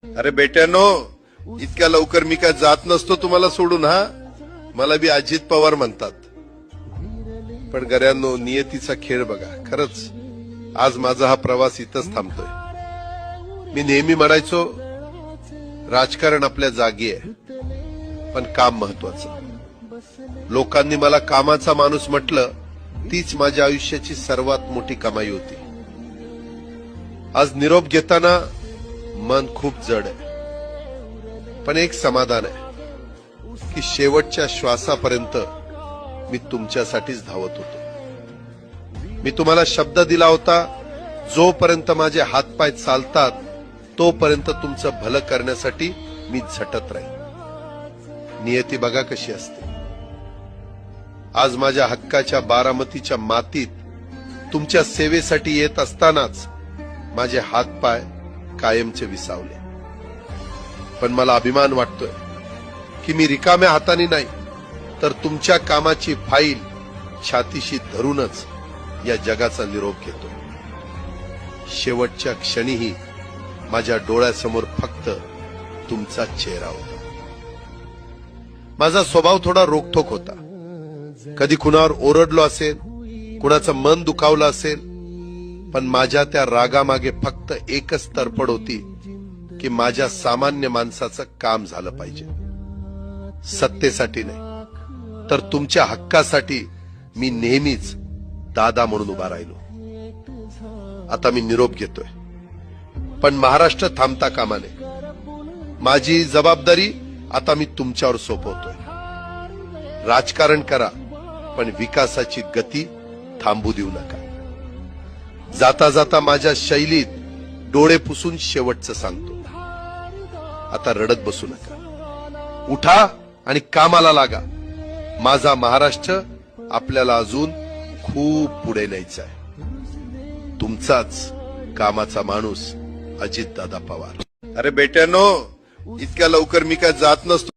अरे बेट्यानो, इतक्या लवकर मी काय जात नसतो तुम्हाला सोडून. हा, मला बी अजित पवार म्हणतात. पण गऱ्यांनो, नियतीचा खेळ बघा. खरंच आज माझा हा प्रवास इथंच थांबतोय. मी नेहमी म्हणायचो राजकारण आपल्या जागी आहे, पण काम महत्वाचं. लोकांनी मला कामाचा माणूस म्हटलं, तीच माझ्या आयुष्याची सर्वात मोठी कमाई होती. आज निरोप घेताना मन खूप जड आहे, पण एक समाधान आहे की शेवटच्या श्वासापर्यंत मी तुमच्यासाठीच धावत होतो. मी तुम्हाला शब्द दिला होता, जोपर्यंत माझे हातपाय चालतात तोपर्यंत तुमचं भलं करण्यासाठी मी झटत राहील. नियती बघा कशी असते. आज माझ्या हक्काच्या बारामतीच्या मातीत तुमच्या सेवेसाठी येत असतानाच माझे हातपाय कायमचे विसावले. पण मला अभिमान वाटतोय की मी रिकाम्या हाताने नाही, तर तुमच्या कामाची फाईल छातीशी धरूनच या जगाचा निरोप घेतो. शेवटच्या क्षणीही माझ्या डोळ्यासमोर फक्त तुमचा चेहरा होता. माझा स्वभाव थोडा रोखठोक होता. कधी कुणावर ओरडलो असेल, कुणाचं मन दुखावलं असेल, पण माझ्या त्या रागामागे फक्त एकच तडफड होती की माझ्या सामान्य माणसाचं काम झालं पाहिजे. सत्तेसाठी नाही, तर तुमच्या हक्कासाठी मी नेहमीच दादा म्हणून उभा राहिलो. आता मी निरोप घेतोय, पण महाराष्ट्र थांबता कामा नये. माझी जबाबदारी आता मी तुमच्यावर सोपवतोय. राजकारण करा, पण विकासाची गती थांबू देऊ नका. जाता जाता माझ्या शैलीत डोळे पुसून शेवटचं सांगतो, आता रडत बसू नका. उठा आणि कामाला लागा. माझा महाराष्ट्र आपल्याला अजून खूप पुढे न्यायचा आहे. तुमचाच कामाचा माणूस अजितदादा पवार. अरे बेट्यानो, इतक्या लवकर मी काय जात नसतो.